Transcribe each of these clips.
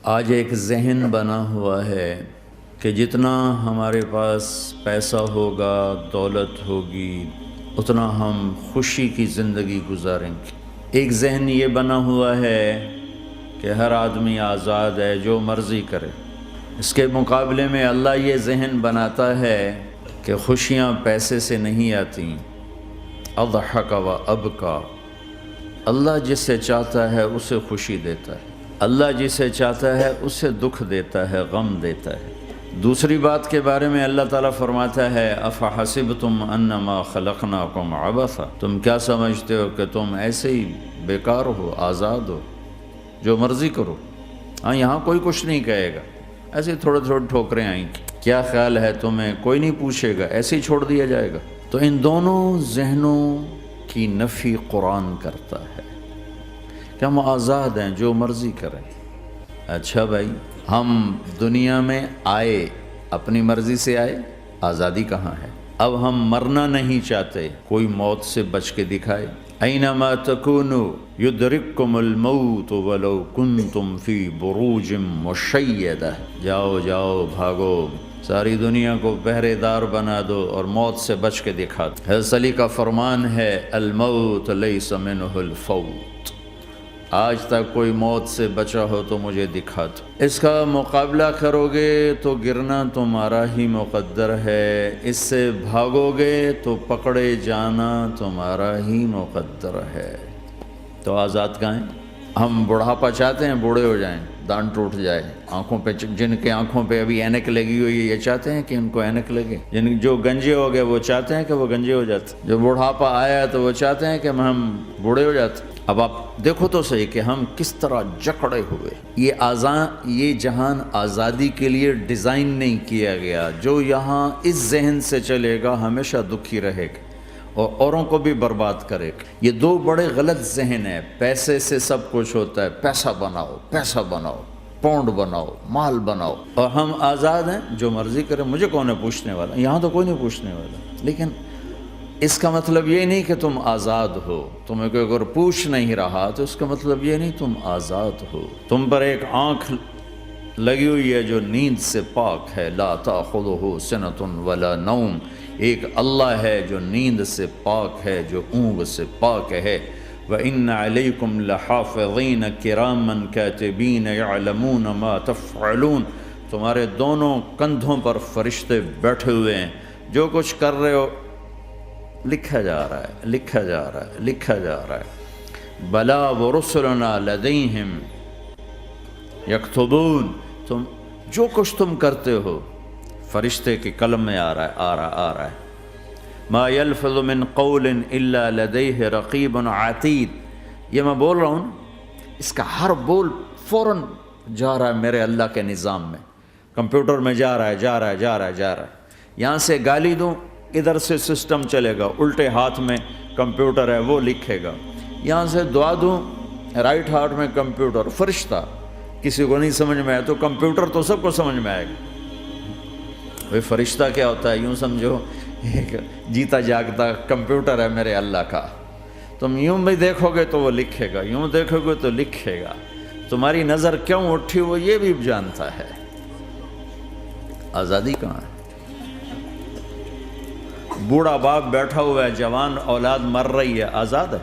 آج ایک ذہن بنا ہوا ہے کہ جتنا ہمارے پاس پیسہ ہوگا، دولت ہوگی، اتنا ہم خوشی کی زندگی گزاریں گے۔ ایک ذہن یہ بنا ہوا ہے کہ ہر آدمی آزاد ہے، جو مرضی کرے۔ اس کے مقابلے میں اللہ یہ ذہن بناتا ہے کہ خوشیاں پیسے سے نہیں آتی۔ اضحک و ابکا، اللہ جسے چاہتا ہے اسے خوشی دیتا ہے، اللہ جسے چاہتا ہے اسے دکھ دیتا ہے، غم دیتا ہے۔ دوسری بات کے بارے میں اللہ تعالیٰ فرماتا ہے افحسبتم انما خلقناکم عبثا، تم کیا سمجھتے ہو کہ تم ایسے ہی بیکار ہو، آزاد ہو، جو مرضی کرو۔ ہاں، یہاں کوئی کچھ نہیں کہے گا، ایسے تھوڑے تھوڑے ٹھوکریں آئیں گی۔ کیا خیال ہے تمہیں؟ کوئی نہیں پوچھے گا، ایسے ہی چھوڑ دیا جائے گا۔ تو ان دونوں ذہنوں کی نفی قرآن کرتا ہے کہ ہم آزاد ہیں، جو مرضی کریں۔ اچھا بھائی، ہم دنیا میں آئے اپنی مرضی سے آئے، آزادی کہاں ہے؟ اب ہم مرنا نہیں چاہتے، کوئی موت سے بچ کے دکھائے۔ اینما تکونوا یدرککم الموت ولو کنتم فی بروج مشیدہ، جاؤ جاؤ بھاگو، ساری دنیا کو پہرے دار بنا دو اور موت سے بچ کے دکھا دو۔ حضرت علی کا فرمان ہے الموت لیس منہ الفوت، آج تک کوئی موت سے بچا ہو تو مجھے دکھا دو۔ اس کا مقابلہ کرو گے تو گرنا تمہارا ہی مقدر ہے، اس سے بھاگو گے تو پکڑے جانا تمہارا ہی مقدر ہے۔ تو آزاد کہاں ہیں؟ ہم بڑھاپا چاہتے ہیں، بوڑھے ہو جائیں، دان ٹوٹ جائے، آنکھوں پہ، جن کے آنکھوں پہ ابھی اینک لگی ہوئی ہے یہ چاہتے ہیں کہ ان کو اینک لگے، جو گنجے ہو گئے وہ چاہتے ہیں کہ وہ گنجے ہو جاتے، جو بڑھاپا آیا تو وہ چاہتے ہیں کہ ہم بوڑھے ہو جاتے۔ اب آپ دیکھو تو صحیح کہ ہم کس طرح جکڑے ہوئے۔ یہ جہان آزادی کے لیے ڈیزائن نہیں کیا گیا۔ جو یہاں اس ذہن سے چلے گا ہمیشہ دکھی رہے گا اور اوروں کو بھی برباد کرے گا۔ یہ دو بڑے غلط ذہن ہیں۔ پیسے سے سب کچھ ہوتا ہے، پیسہ بناؤ، پیسہ بناؤ، پاؤنڈ بناؤ، مال بناؤ، اور ہم آزاد ہیں، جو مرضی کریں، مجھے کون ہے پوچھنے والا؟ یہاں تو کوئی نہیں پوچھنے والا۔ لیکن اس کا مطلب یہ نہیں کہ تم آزاد ہو۔ تمہیں کوئی اگر پوچھ نہیں رہا تو اس کا مطلب یہ نہیں تم آزاد ہو۔ تم پر ایک آنکھ لگی ہوئی ہے جو نیند سے پاک ہے، لا تأخذہ سنۃ ولا نوم، ایک اللہ ہے جو نیند سے پاک ہے، جو اونگ سے پاک ہے۔ وَإِنَّ عَلَيْكُمْ لَحَافِظِينَ كِرَامًا كَاتِبِينَ يَعْلَمُونَ مَا تَفْعَلُونَ، تمہارے دونوں کندھوں پر فرشتے بیٹھے ہوئے ہیں، جو کچھ کر رہے ہو لکھا جا رہا ہے، لکھا جا رہا ہے، لکھا جا رہا ہے۔ بَلَا وَرُسُلُنَا لَدَيْهِمْ يَكْتُبُونَ، تم جو کچھ تم کرتے ہو فرشتے کے قلم میں آ رہا ہے۔ ما يلفظ من قول الا لديه رقیب عتید، یہ میں بول رہا ہوں، اس کا ہر بول فوراً جا رہا ہے میرے اللہ کے نظام میں، کمپیوٹر میں جا رہا ہے، جا رہا ہے، جا رہا ہے، جا رہا ہے۔ یہاں سے گالی دوں، ادھر سے سسٹم چلے گا، الٹے ہاتھ میں کمپیوٹر ہے وہ لکھے گا۔ یہاں سے دعا دوں، رائٹ ہاتھ میں کمپیوٹر، فرشتہ، کسی کو نہیں سمجھ میں آئے تو کمپیوٹر تو سب کو سمجھ میں آئے گا۔ وہ فرشتہ کیا ہوتا ہے؟ یوں سمجھو ایک جیتا جاگتا کمپیوٹر ہے میرے اللہ کا۔ تم یوں بھی دیکھو گے تو وہ لکھے گا، یوں دیکھو گے تو لکھے گا۔ تمہاری نظر کیوں اٹھی وہ یہ بھی جانتا ہے۔ آزادی کہاں ہے؟ بوڑھا باپ بیٹھا ہوا ہے، جوان اولاد مر رہی ہے، آزاد ہے؟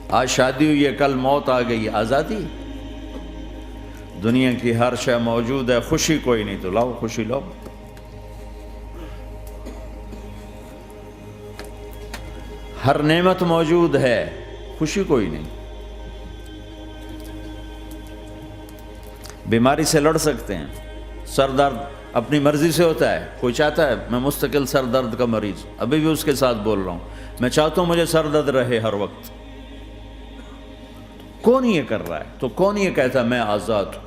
آج شادی ہوئی ہے، کل موت آ گئی، آزادی؟ دنیا کی ہر شے موجود ہے، خوشی کوئی نہیں، تو لاؤ خوشی لاؤ۔ ہر نعمت موجود ہے، خوشی کوئی نہیں۔ بیماری سے لڑ سکتے ہیں، سر درد اپنی مرضی سے ہوتا ہے۔ کوئی چاہتا ہے میں مستقل سر درد کا مریض، ابھی بھی اس کے ساتھ بول رہا ہوں، میں چاہتا ہوں مجھے سر درد رہے ہر وقت۔ کون یہ کر رہا ہے؟ تو کون یہ کہتا ہے میں آزاد ہوں؟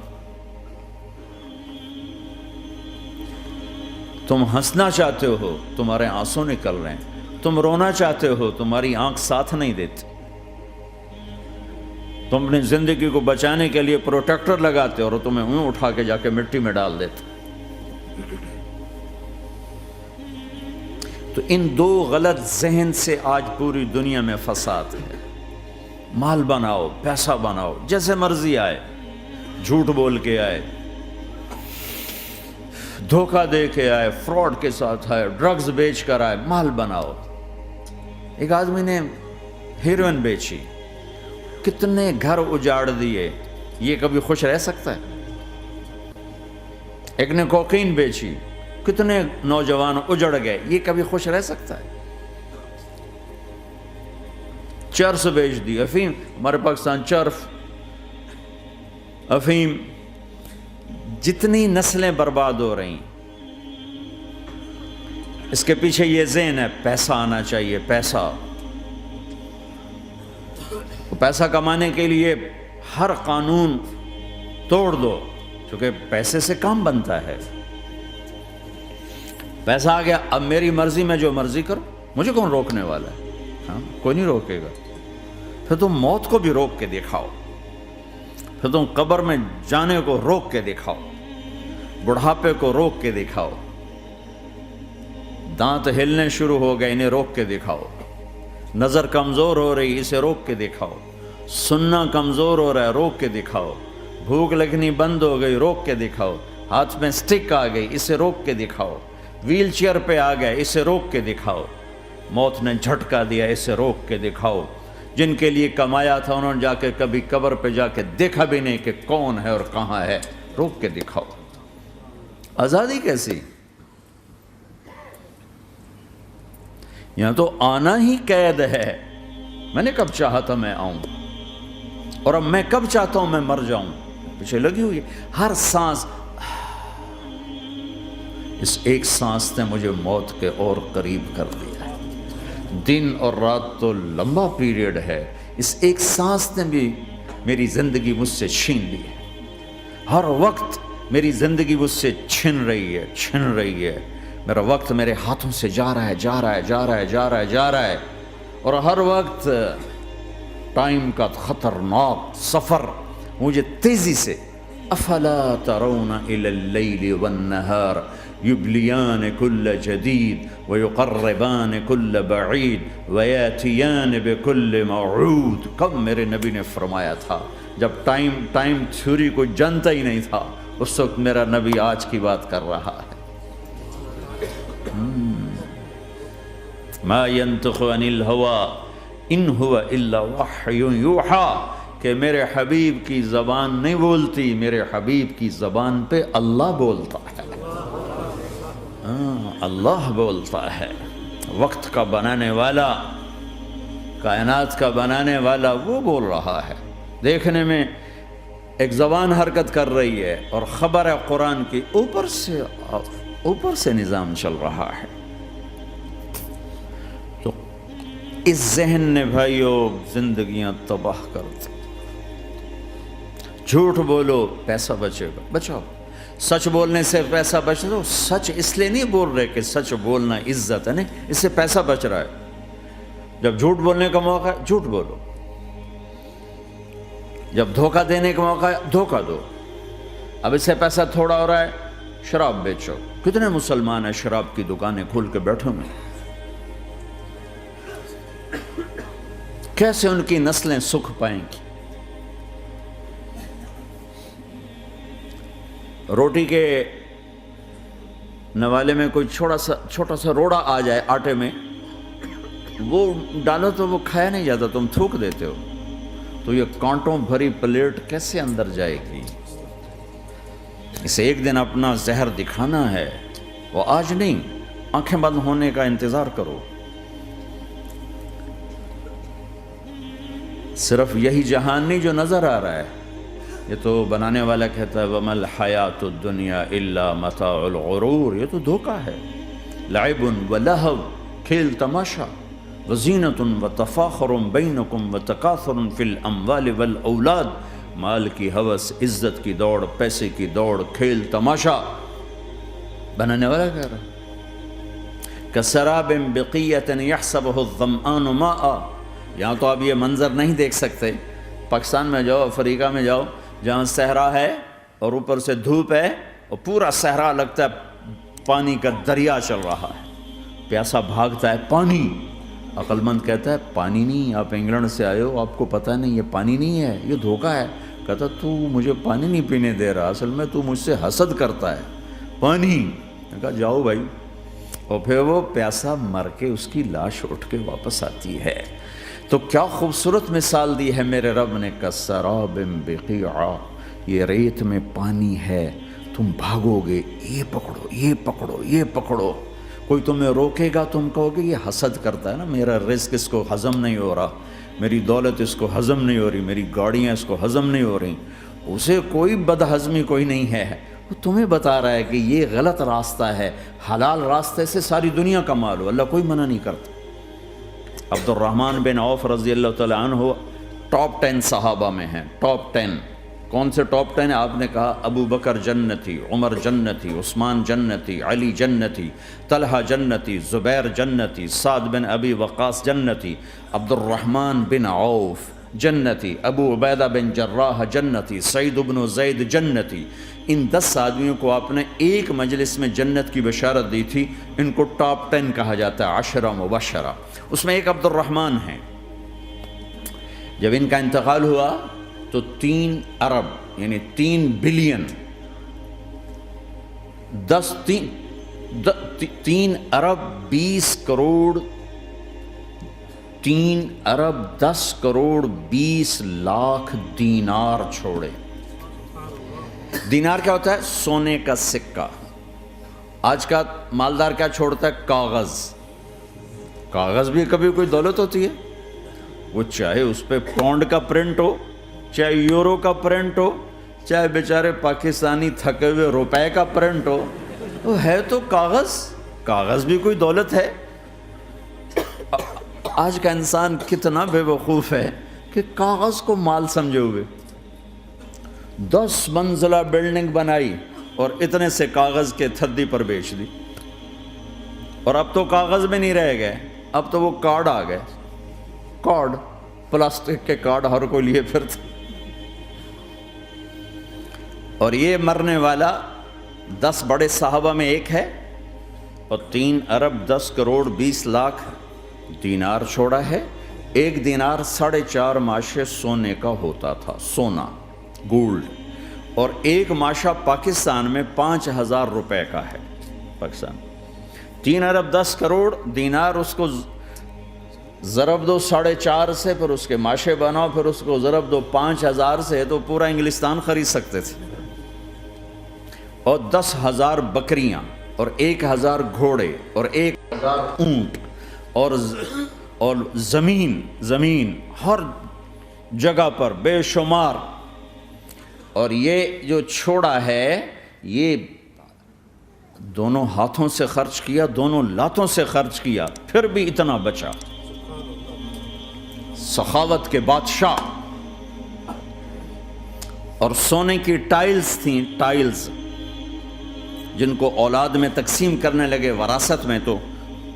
تم ہنسنا چاہتے ہو، تمہارے آنسو نکل رہے ہیں۔ تم رونا چاہتے ہو، تمہاری آنکھ ساتھ نہیں دیتی۔ تم اپنی زندگی کو بچانے کے لیے پروٹیکٹر لگاتے اور تمہیں اون اٹھا کے جا کے مٹی میں ڈال دیتے۔ تو ان دو غلط ذہن سے آج پوری دنیا میں فساد ہے۔ مال بناؤ، پیسہ بناؤ، جیسے مرضی آئے، جھوٹ بول کے آئے، دھوکہ دے کے آئے، فراڈ کے ساتھ آئے، ڈرگز بیچ کر آئے، مال بناؤ۔ ایک آدمی نے ہیروئن بیچی، کتنے گھر اجاڑ دیے، یہ کبھی خوش رہ سکتا ہے؟ ایک نے کوکین بیچی، کتنے نوجوان اجڑ گئے، یہ کبھی خوش رہ سکتا ہے؟ چرس بیچ دی، افیم، ہمارے پاکستان چرف، افیم، جتنی نسلیں برباد ہو رہی، اس کے پیچھے یہ ذہن ہے پیسہ آنا چاہیے، پیسہ۔ پیسہ کمانے کے لیے ہر قانون توڑ دو، کیونکہ پیسے سے کام بنتا ہے۔ پیسہ آ گیا، اب میری مرضی، میں جو مرضی کروں، مجھے کون روکنے والا ہے؟ ہاں، کوئی نہیں روکے گا۔ پھر تم موت کو بھی روک کے دکھاؤ، پھر تم قبر میں جانے کو روک کے دکھاؤ، بڑھاپے کو روک کے دکھاؤ، دانت ہلنے شروع ہو گئے، انہیں روک کے دکھاؤ، نظر کمزور ہو رہی، اسے روک کے دکھاؤ، سننا کمزور ہو رہا ہے، روک کے دکھاؤ، بھوک لگنی بند ہو گئی، روک کے دکھاؤ، ہاتھ میں سٹک آ گئی، اسے روک کے دکھاؤ، ویل چیئر پہ آ گئے، اسے روک کے دکھاؤ، موت نے جھٹکا دیا، اسے روک کے دکھاؤ۔ جن کے لیے کمایا تھا انہوں نے جا کے کبھی قبر پہ جا کے دیکھا بھی نہیں کہ کون ہے اور کہاں ہے، روک کے دکھاؤ۔ آزادی کیسی؟ یہاں تو آنا ہی قید ہے۔ میں نے کب چاہا تھا میں آؤں، اور اب میں کب چاہتا ہوں میں مر جاؤں، پیچھے لگی ہوئی ہے ہر سانس۔ اس ایک سانس نے مجھے موت کے اور قریب کر دیا ہے۔ دن اور رات تو لمبا پیریڈ ہے، اس ایک سانس نے بھی میری زندگی مجھ سے چھین لی ہے۔ ہر وقت میری زندگی مجھ سے چھن رہی ہے، میرا وقت میرے ہاتھوں سے جا رہا ہے، اور ہر وقت ٹائم کا خطرناک سفر مجھے تیزی سے۔ افلا ترون الى اللیل والنہار یبلیان کل جدید ویقربان کل بعید ویاتیان بکل موعود۔ کب میرے نبی نے فرمایا تھا، جب ٹائم تھیوری کو جانتا ہی نہیں تھا، اس وقت میرا نبی آج کی بات کر رہا ہے۔ ما ينطق عن الهوى ان هو الا وحی یوحی، کہ میرے حبیب کی زبان نہیں بولتی، میرے حبیب کی زبان پہ اللہ بولتا ہے، اللہ بولتا ہے۔ وقت کا بنانے والا، کائنات کا بنانے والا وہ بول رہا ہے۔ دیکھنے میں ایک زبان حرکت کر رہی ہے اور خبر ہے قرآن کی، اوپر سے نظام چل رہا ہے۔ تو اس ذہن نے بھائیو زندگیاں تباہ کر دی۔ جھوٹ بولو پیسہ بچے گا، بچاؤ۔ سچ بولنے سے پیسہ بچ رہا، سچ اس لیے نہیں بول رہے کہ سچ بولنا عزت ہے، نہیں، اس سے پیسہ بچ رہا ہے۔ جب جھوٹ بولنے کا موقع ہے جھوٹ بولو، جب دھوکہ دینے کا موقع ہے دھوکہ دو۔ اب اس سے پیسہ تھوڑا ہو رہا ہے، شراب بیچو۔ کتنے مسلمان ہیں شراب کی دکانیں کھول کے بیٹھے ہوئے، کیسے ان کی نسلیں سکھ پائیں گی؟ روٹی کے نوالے میں کوئی چھوٹا سا روڑا آ جائے آٹے میں، وہ ڈالو تو وہ کھایا نہیں جاتا، تم تھوک دیتے ہو، تو یہ کانٹوں بھری پلیٹ کیسے اندر جائے گی؟ اسے ایک دن اپنا زہر دکھانا ہے، وہ آج نہیں، آنکھیں بند ہونے کا انتظار کرو۔ صرف یہی جہان نہیں جو نظر آ رہا ہے، یہ تو بنانے والا کہتا ہے وَمَا الْحَيَاةُ الدُّنْيَا إِلَّا مَتَاعُ الْغُرُورِ، یہ تو دھوکہ ہے۔ لَعِبٌ وَلَهْوٌ، کھیل تماشا، وَزِينَةٌ وَتَفَاخُرٌ بَيْنَكُمْ وَتَكَاثُرٌ فِي الْأَمْوَالِ وَالْأَوْلَادِ، مال کی ہوس، عزت کی دوڑ، پیسے کی دوڑ، کھیل تماشا۔ بنانے والا کہہ رہا ہے كَسَرَابٍ بِقِيَّةٍ يَحْسَبُهُ الظَّمْآنُ مَاءً۔ یہاں تو آپ یہ منظر نہیں دیکھ سکتے، پاکستان میں جاؤ، افریقہ میں جاؤ، جہاں صحرا ہے اور اوپر سے دھوپ ہے اور پورا صحرا لگتا ہے پانی کا دریا چل رہا ہے، پیاسا بھاگتا ہے پانی۔ عقل مند کہتا ہے پانی نہیں، آپ انگلینڈ سے آئے ہو، آپ کو پتہ نہیں یہ پانی نہیں ہے، یہ دھوکہ ہے۔ کہتا تو مجھے پانی نہیں پینے دے رہا، اصل میں تو مجھ سے حسد کرتا ہے، پانی۔ میں کہا جاؤ بھائی، اور پھر وہ پیاسا مر کے اس کی لاش اٹھ کے واپس آتی ہے۔ تو کیا خوبصورت مثال دی ہے میرے رب نے، کسراب بقیعہ، یہ ریت میں پانی ہے، تم بھاگو گے، یہ پکڑو یہ پکڑو یہ پکڑو، کوئی تمہیں روکے گا، تم کہو گے یہ حسد کرتا ہے نا، میرا رزق اس کو ہضم نہیں ہو رہا، میری دولت اس کو ہضم نہیں ہو رہی، میری گاڑیاں اس کو ہضم نہیں ہو رہی، اسے کوئی بدہضمی کوئی نہیں ہے، وہ تمہیں بتا رہا ہے کہ یہ غلط راستہ ہے، حلال راستے سے ساری دنیا کا مال ہو، اللہ کوئی منع نہیں کرتا۔ عبد الرحمن بن عوف رضی اللہ تعالیٰ عنہ ٹاپ 10 صحابہ میں ہیں، ٹاپ 10۔ کون سے ٹاپ 10 ہیں؟ آپ نے کہا ابو بکر جنتی، عمر جنتی، عثمان جنتی، علی جنتی، طلحہ جنتی، زبیر جنتی، سعد بن ابی وقاص جنتی، عبد الرحمن بن عوف جنتی، ابو عبیدہ بن جراح جنتی، سعید بن زید جنتی۔ ان 10 آدمیوں کو آپ نے ایک مجلس میں جنت کی بشارت دی تھی، ان کو ٹاپ 10 کہا جاتا ہے، 10 مبشرہ۔ اس میں ایک عبد الرحمن ہیں۔ جب ان کا انتقال ہوا تو 3 ارب یعنی 3 بلین 3 ارب 20 کروڑ 3 ارب 10 کروڑ 20 لاکھ دینار چھوڑے۔ دینار کیا ہوتا ہے؟ سونے کا سکہ۔ آج کا مالدار کیا چھوڑتا ہے؟ کاغذ۔ کاغذ بھی کبھی کوئی دولت ہوتی ہے؟ وہ چاہے اس پہ پاؤنڈ کا پرنٹ ہو، چاہے یورو کا پرنٹ ہو، چاہے بیچارے پاکستانی تھکے ہوئے روپے کا پرنٹ ہو، وہ ہے تو کاغذ۔ کاغذ بھی کوئی دولت ہے؟ آج کا انسان کتنا بے وقوف ہے کہ کاغذ کو مال سمجھے ہوئے۔ 10 منزلہ بلڈنگ بنائی اور اتنے سے کاغذ کے تھدی پر بیچ دی، اور اب تو کاغذ میں نہیں رہ گئے، اب تو وہ کارڈ آ گئے، کارڈ، پلاسٹک کے کارڈ ہر کوئی لیے پھرتا۔ اور یہ مرنے والا 10 بڑے صحابہ میں ایک ہے، اور 3 ارب 10 کروڑ 20 لاکھ دینار چھوڑا ہے۔ ایک دینار 4.5 ماشے سونے کا ہوتا تھا، سونا، گولڈ، اور ایک ماشہ پاکستان میں 5,000 روپے کا ہے۔ پاکستان 3 ارب 10 کروڑ دینار، اس کو ضرب دو 4.5 سے، پھر اس کے ماشے بناؤ، پھر اس کو ضرب دو 5,000 سے، تو پورا انگلستان خرید سکتے تھے۔ اور 10,000 بکریاں، اور 1,000 گھوڑے، اور 1,000 اونٹ، اور زمین ہر جگہ پر بے شمار۔ اور یہ جو چھوڑا ہے، یہ دونوں ہاتھوں سے خرچ کیا، دونوں لاتوں سے خرچ کیا، پھر بھی اتنا بچا۔ سخاوت کے بادشاہ۔ اور سونے کی ٹائلز تھیں، ٹائلز، جن کو اولاد میں تقسیم کرنے لگے وراثت میں، تو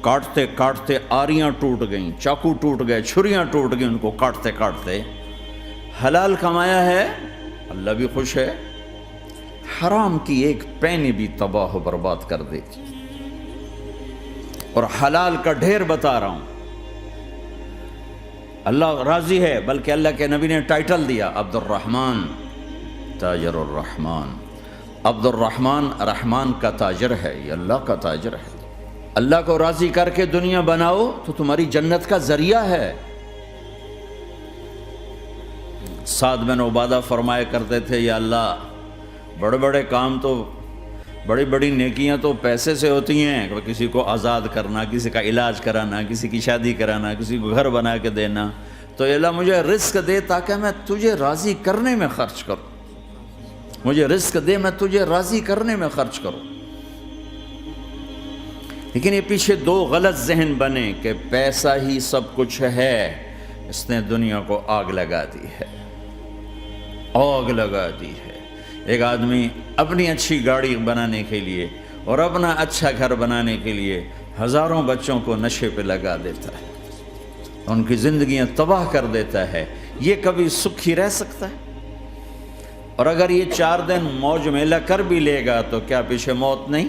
کاٹتے کاٹتے آریاں ٹوٹ گئیں، چاقو ٹوٹ گئے، چھریاں ٹوٹ گئیں، ان کو کاٹتے کاٹتے۔ حلال کمایا ہے، اللہ بھی خوش ہے، حرام کی ایک پینی بھی تباہ و برباد کر دیتی۔ اور حلال کا ڈھیر بتا رہا ہوں، اللہ راضی ہے، بلکہ اللہ کے نبی نے ٹائٹل دیا، عبد الرحمن تاجر الرحمن۔ عبد الرحمن رحمان کا تاجر ہے، یہ اللہ کا تاجر ہے۔ اللہ کو راضی کر کے دنیا بناؤ تو تمہاری جنت کا ذریعہ ہے۔ سعد بن عبادہ فرمایا کرتے تھے، یا اللہ، بڑے بڑے کام تو، بڑی بڑی نیکیاں تو پیسے سے ہوتی ہیں، کسی کو آزاد کرنا، کسی کا علاج کرانا، کسی کی شادی کرانا، کسی کو گھر بنا کے دینا، تو اللہ مجھے رزق دے تاکہ میں تجھے راضی کرنے میں خرچ کروں، مجھے رزق دے میں تجھے راضی کرنے میں خرچ کروں۔ لیکن یہ پیچھے 2 غلط ذہن بنے کہ پیسہ ہی سب کچھ ہے، اس نے دنیا کو آگ لگا دی ہے، آگ لگا دی ہے۔ ایک آدمی اپنی اچھی گاڑی بنانے کے لیے اور اپنا اچھا گھر بنانے کے لیے ہزاروں بچوں کو نشے پہ لگا دیتا ہے، ان کی زندگیاں تباہ کر دیتا ہے۔ یہ کبھی سکھی رہ سکتا ہے؟ اور اگر یہ 4 دن موج میلہ کر بھی لے گا تو کیا پیچھے موت نہیں؟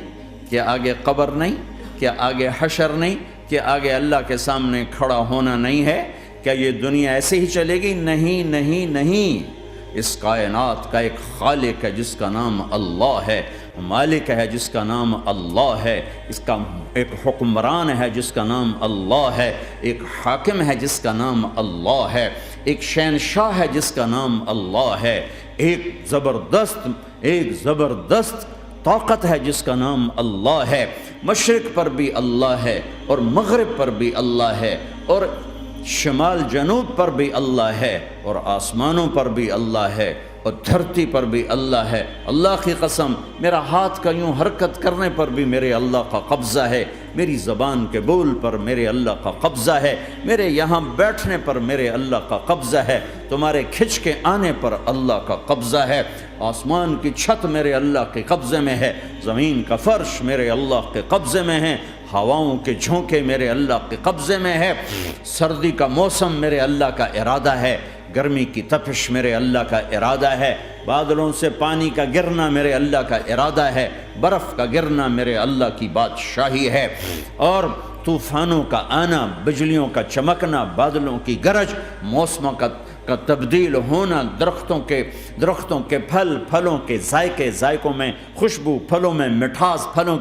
کیا آگے قبر نہیں؟ کیا آگے حشر نہیں؟ کیا آگے اللہ کے سامنے کھڑا ہونا نہیں ہے؟ کیا یہ دنیا ایسے ہی چلے گی؟ نہیں نہیں نہیں، اس کائنات کا ایک خالق ہے جس کا نام اللہ ہے، مالک ہے جس کا نام اللہ ہے، اس کا ایک حکمران ہے جس کا نام اللہ ہے، ایک حاکم ہے جس کا نام اللہ ہے، ایک شہنشاہ ہے جس کا نام اللہ ہے، ایک زبردست طاقت ہے جس کا نام اللہ ہے، مشرق پر بھی اللہ ہے اور مغرب پر بھی اللہ ہے اور شمال جنوب پر بھی اللہ ہے اور آسمانوں پر بھی اللہ ہے اور دھرتی پر بھی اللہ ہے۔ اللہ کی قسم، میرا ہاتھ کا یوں حرکت کرنے پر بھی میرے اللہ کا قبضہ ہے، میری زبان کے بول پر میرے اللہ کا قبضہ ہے، میرے یہاں بیٹھنے پر میرے اللہ کا قبضہ ہے، تمہارے کھچ کے آنے پر اللہ کا قبضہ ہے، آسمان کی چھت میرے اللہ کے قبضے میں ہے، زمین کا فرش میرے اللہ کے قبضے میں ہے، ہواؤں کے جھونکے میرے اللہ کے قبضے میں ہے، سردی کا موسم میرے اللہ کا ارادہ ہے، گرمی کی تپش میرے اللہ کا ارادہ ہے، بادلوں سے پانی کا گرنا میرے اللہ کا ارادہ ہے، برف کا گرنا میرے اللہ کی بادشاہی ہے، اور طوفانوں کا آنا، بجلیوں کا چمکنا، بادلوں کی گرج، موسموں کا تبدیل ہونا، درختوں کے پھلوں کے ذائقوں میں خوشبو، پھلوں میں مٹھاس، پھلوں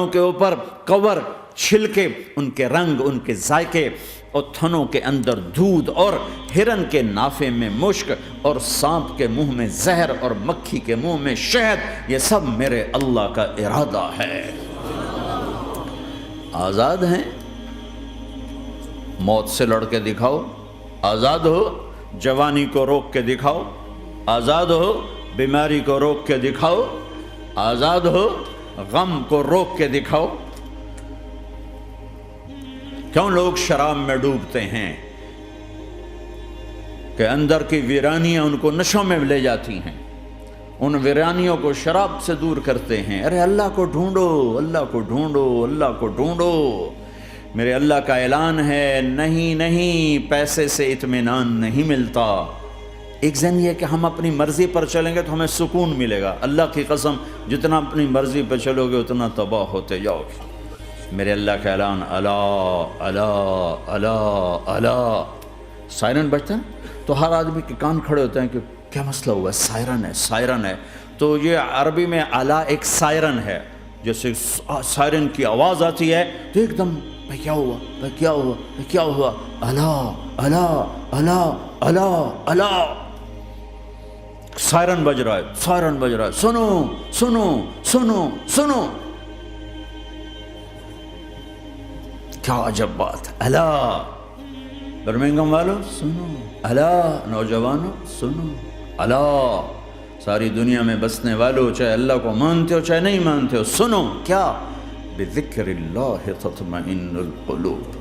کے اوپر کور، چھلکے، ان کے رنگ، ان کے ذائقے، اور تھنوں کے اندر دودھ، اور ہرن کے نافے میں مشک، اور سانپ کے منہ میں زہر، اور مکھی کے منہ میں شہد، یہ سب میرے اللہ کا ارادہ ہے۔ آزاد ہیں؟ موت سے لڑ کے دکھاؤ، آزاد ہو، جوانی کو روک کے دکھاؤ، آزاد ہو، بیماری کو روک کے دکھاؤ، آزاد ہو، غم کو روک کے دکھاؤ۔ کیوں لوگ شراب میں ڈوبتے ہیں؟ کہ اندر کی ویرانیاں ان کو نشوں میں لے جاتی ہیں، ان ویرانیوں کو شراب سے دور کرتے ہیں۔ ارے اللہ کو ڈھونڈو، اللہ کو ڈھونڈو، اللہ کو ڈھونڈو۔ میرے اللہ کا اعلان ہے، نہیں پیسے سے اطمینان نہیں ملتا۔ ایک ذہن یہ کہ ہم اپنی مرضی پر چلیں گے تو ہمیں سکون ملے گا۔ اللہ کی قسم، جتنا اپنی مرضی پر چلو گے اتنا تباہ ہوتے جاؤ گے۔ میرے اللہ کا اعلان، اللہ اللہ اللہ اللہ، سائرن بجتا ہے تو ہر آدمی کے کان کھڑے ہوتے ہیں کہ کیا مسئلہ ہوا ہے، سائرن ہے۔ تو یہ عربی میں اعلیٰ ایک سائرن ہے، جیسے سائرن کی آواز آتی ہے تو ایک دم بھائی کیا ہوا، اللہ اللہ اللہ اللہ اللہ، سائرن بج رہا ہے، سنو سنو سنو سنو، کیا عجب بات ہے۔ اللہ برمنگم والوں سنو، اللہ نوجوانوں سنو، اللہ ساری دنیا میں بسنے والوں، چاہے اللہ کو مانتے ہو چاہے نہیں مانتے ہو، سنو۔ کیا؟ بذکر اللہ تطمئن القلوب،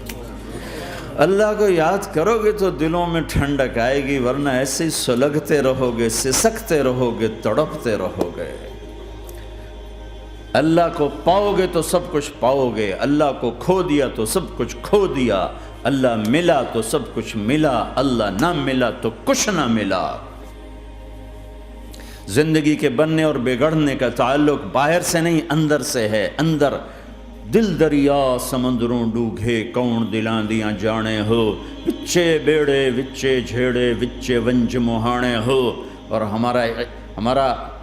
اللہ کو یاد کرو گے تو دلوں میں ٹھنڈک آئے گی، ورنہ ایسے ہی سلگتے رہو گے، سسکتے رہو گے، تڑپتے رہو گے۔ اللہ کو پاؤ گے تو سب کچھ پاؤ گے، اللہ کو کھو دیا تو سب کچھ کھو دیا، اللہ ملا تو سب کچھ ملا، اللہ نہ ملا تو کچھ نہ ملا۔ زندگی کے بننے اور بگڑنے کا تعلق باہر سے نہیں اندر سے ہے۔ اندر دل دریا سمندروں ڈوگے، کون دلاں دیاں جانے ہو، وچے بیڑے وچے جھیڑے وچے ونج مہانے ہو۔ اور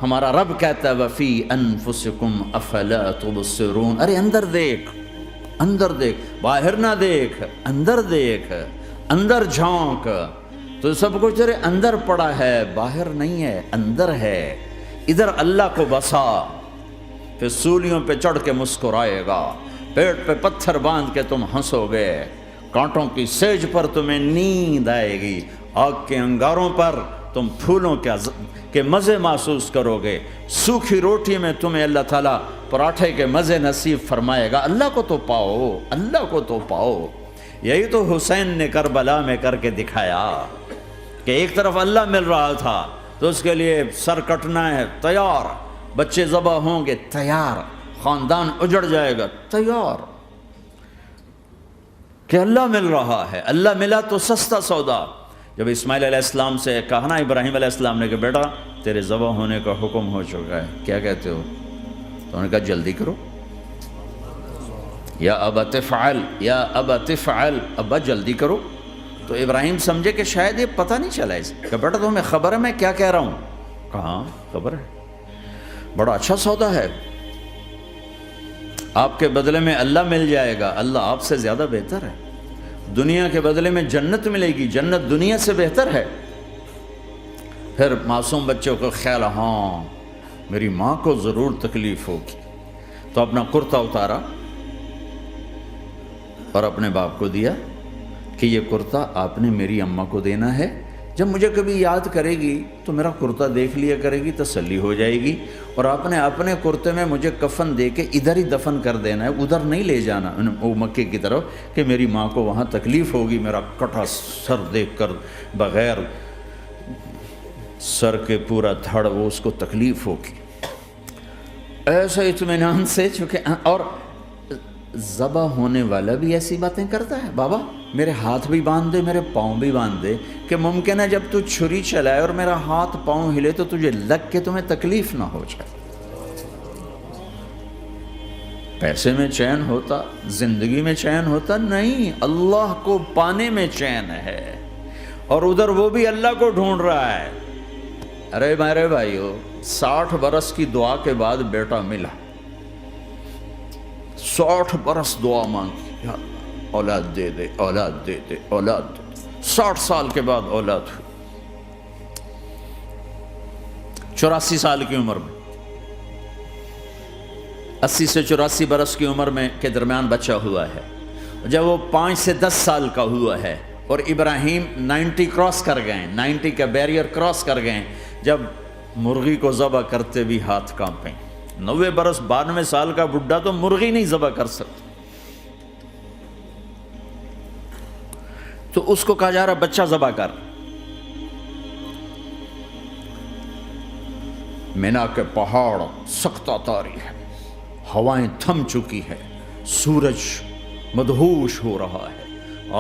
ہمارا رب کہتا ہے وفی انفسکم افلا تبصرون، ارے اندر دیکھ، باہر نہ دیکھ، اندر جھانک، تو سب کچھ تیرے اندر پڑا ہے، باہر نہیں ہے، اندر ہے۔ ادھر اللہ کو بسا، پھر سولیوں پہ چڑھ کے مسکرائے گا، پیٹ پہ پتھر باندھ کے تم ہنسو گے، کانٹوں کی سیج پر تمہیں نیند آئے گی، آگ کے انگاروں پر تم پھولوں کے مزے محسوس کرو گے، سوکھی روٹی میں تمہیں اللہ تعالیٰ پراٹھے کے مزے نصیب فرمائے گا۔ اللہ کو تو پاؤ، اللہ کو تو پاؤ۔ یہی تو حسین نے کربلا میں کر کے دکھایا کہ ایک طرف اللہ مل رہا تھا تو اس کے لیے سر کٹنا ہے، تیار، بچے ذبح ہوں گے، تیار، خاندان اجڑ جائے گا، تیار، کہ اللہ مل رہا ہے۔ اللہ ملا تو سستا سودا۔ جب اسماعیل علیہ السلام سے کہا نا ابراہیم علیہ السلام نے کہ بیٹا تیرے ذبح ہونے کا حکم ہو چکا ہے، کیا کہتے ہو؟ تو انہوں نے کہا جلدی کرو، یا ابا تفعل، یا ابا تفعل، ابا جلدی کرو، تو ابراہیم سمجھے کہ شاید یہ پتہ نہیں چلا اسے کہ بیٹا تمہیں خبر ہے میں کیا کہہ رہا ہوں؟ کہاں خبر ہے، بڑا اچھا سودا ہے، آپ کے بدلے میں اللہ مل جائے گا، اللہ آپ سے زیادہ بہتر ہے، دنیا کے بدلے میں جنت ملے گی، جنت دنیا سے بہتر ہے۔ پھر معصوم بچوں کو خیال، ہاں میری ماں کو ضرور تکلیف ہوگی، تو اپنا کرتا اتارا اور اپنے باپ کو دیا کہ یہ کرتا آپ نے میری اماں کو دینا ہے، جب مجھے کبھی یاد کرے گی تو میرا کرتا دیکھ لیا کرے گی، تسلی ہو جائے گی، اور آپ نے اپنے کرتے میں مجھے کفن دے کے ادھر ہی دفن کر دینا ہے، ادھر نہیں لے جانا وہ مکے کی طرف کہ میری ماں کو وہاں تکلیف ہوگی، میرا کٹا سر دیکھ کر بغیر سر کے پورا دھڑ وہ اس کو تکلیف ہوگی۔ ایسا اطمینان سے، چونکہ اور ذبح ہونے والا بھی ایسی باتیں کرتا ہے، بابا میرے ہاتھ بھی باندھ دے، میرے پاؤں بھی باندھ دے، کہ ممکن ہے جب تو چھری چلائے اور میرا ہاتھ پاؤں ہلے تو تجھے لگ کے تمہیں تکلیف نہ ہو جائے۔ پیسے میں چین ہوتا، زندگی میں چین ہوتا نہیں، اللہ کو پانے میں چین ہے، اور ادھر وہ بھی اللہ کو ڈھونڈ رہا ہے۔ ارے میرے بھائیو، 60 برس کی دعا کے بعد بیٹا ملا، 60 برس دعا مانگی، یا اللہ اولاد دے دے، اولاد دے دے، اولاد دے دے، 60 سال کے بعد اولاد ہوئی، 84 سال کی عمر میں، 80 سے 84 برس کی عمر میں کے درمیان بچہ ہوا ہے۔ جب وہ 5 سے 10 سال کا ہوا ہے اور ابراہیم 90 کراس کر گئے، 90 کا بیریئر کراس کر گئے، جب مرغی کو ذبح کرتے بھی ہاتھ کانپیں، 90 برس 92 سال کا بڈھا تو مرغی نہیں ذبح کر سکتا، تو اس کو کہا جا رہا بچہ ذبح کر۔ مینا کے پہاڑ سختہ تاری ہے، ہوائیں تھم چکی ہے، سورج مدہوش ہو رہا ہے،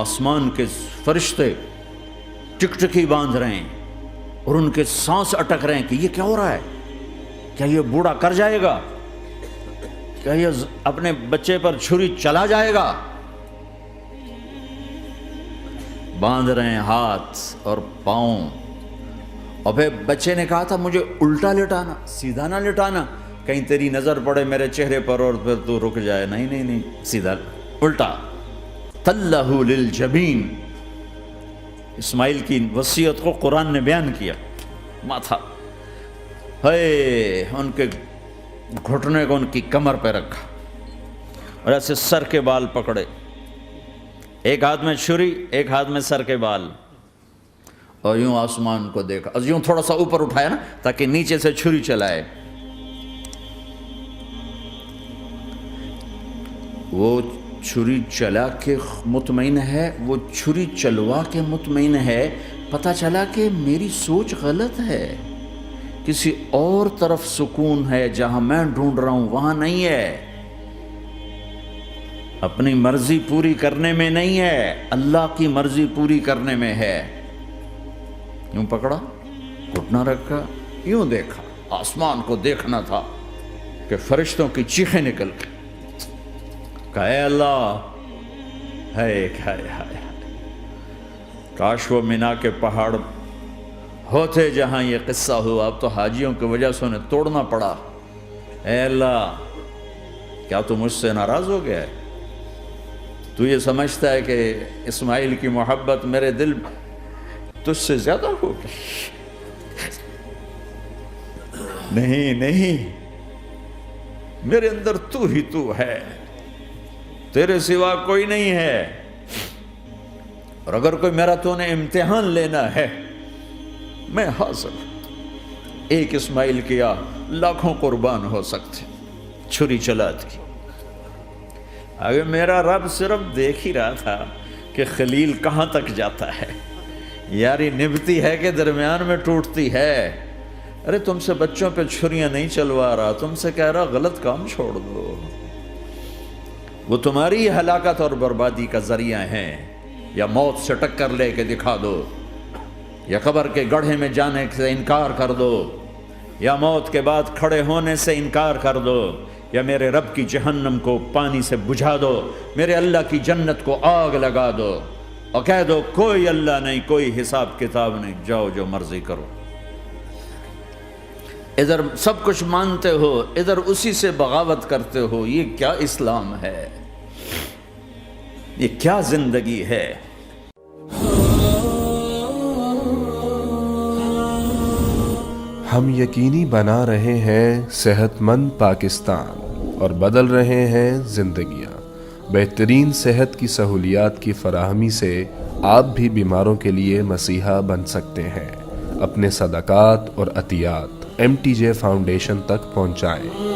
آسمان کے فرشتے ٹکٹکی باندھ رہے ہیں اور ان کے سانس اٹک رہے ہیں کہ یہ کیا ہو رہا ہے، کیا یہ بوڑھا کر جائے گا، کیا یہ اپنے بچے پر چھری چلا جائے گا؟ باندھ رہے ہیں ہاتھ اور پاؤں، اور پھر بچے نے کہا تھا مجھے الٹا لٹانا، سیدھا نہ لٹانا، کہیں تیری نظر پڑے میرے چہرے پر اور پھر تو رک جائے، نہیں نہیں نہیں، سیدھا الٹا۔ تلہ للجبین، اسماعیل کی وصیت کو قرآن نے بیان کیا، ماتھا ہے ان کے گھٹنے کو ان کی کمر پہ رکھا اور ایسے سر کے بال پکڑے، ایک ہاتھ میں چھری، ایک ہاتھ میں سر کے بال، اور یوں آسمان کو دیکھا، اور یوں تھوڑا سا اوپر اٹھایا نا تاکہ نیچے سے چھری چلائے۔ وہ چھری چلا کے مطمئن ہے، وہ چھری چلوا کے مطمئن ہے، پتہ چلا کہ میری سوچ غلط ہے، کسی اور طرف سکون ہے، جہاں میں ڈھونڈ رہا ہوں وہاں نہیں ہے، اپنی مرضی پوری کرنے میں نہیں ہے، اللہ کی مرضی پوری کرنے میں ہے۔ یوں پکڑا، گھٹنا رکھا، یوں دیکھا، آسمان کو دیکھنا تھا کہ فرشتوں کی چیخیں نکل گئی، کہا اے اللہ، ہائے ہائے ہائے، کاش وہ مینا کے پہاڑ ہوتے جہاں یہ قصہ ہوا، اب تو حاجیوں کی وجہ سے انہیں توڑنا پڑا۔ اے اللہ، کیا تو مجھ سے ناراض ہو گیا ہے؟ تو یہ سمجھتا ہے کہ اسماعیل کی محبت میرے دل تجھ سے زیادہ ہوگی؟ نہیں نہیں، میرے اندر تو ہی تو ہے، تیرے سوا کوئی نہیں ہے، اور اگر کوئی میرا تو نے امتحان لینا ہے میں حاضر، ایک اسماعیل کیا لاکھوں قربان ہو سکتے، چھری چلا دی۔ اگر میرا رب صرف دیکھ ہی رہا تھا کہ خلیل کہاں تک جاتا ہے، یاری نبھتی ہے کہ درمیان میں ٹوٹتی ہے۔ ارے تم سے بچوں پہ چھریاں نہیں چلوا رہا، تم سے کہہ رہا غلط کام چھوڑ دو، وہ تمہاری ہلاکت اور بربادی کا ذریعہ ہیں، یا موت سے ٹکر لے کے دکھا دو، یا قبر کے گڑھے میں جانے سے انکار کر دو، یا موت کے بعد کھڑے ہونے سے انکار کر دو، یا میرے رب کی جہنم کو پانی سے بجھا دو، میرے اللہ کی جنت کو آگ لگا دو۔ اور کہہ دو کوئی اللہ نہیں، کوئی حساب کتاب نہیں، جاؤ جو مرضی کرو۔ ادھر سب کچھ مانتے ہو، ادھر اسی سے بغاوت کرتے ہو۔ یہ کیا اسلام ہے؟ یہ کیا زندگی ہے؟ ہم یقینی بنا رہے ہیں صحت مند پاکستان اور بدل رہے ہیں زندگیاں۔ بہترین صحت کی سہولیات کی فراہمی سے آپ بھی بیماروں کے لیے مسیحا بن سکتے ہیں۔ اپنے صدقات اور عطیات MTJ فاؤنڈیشن تک پہنچائیں۔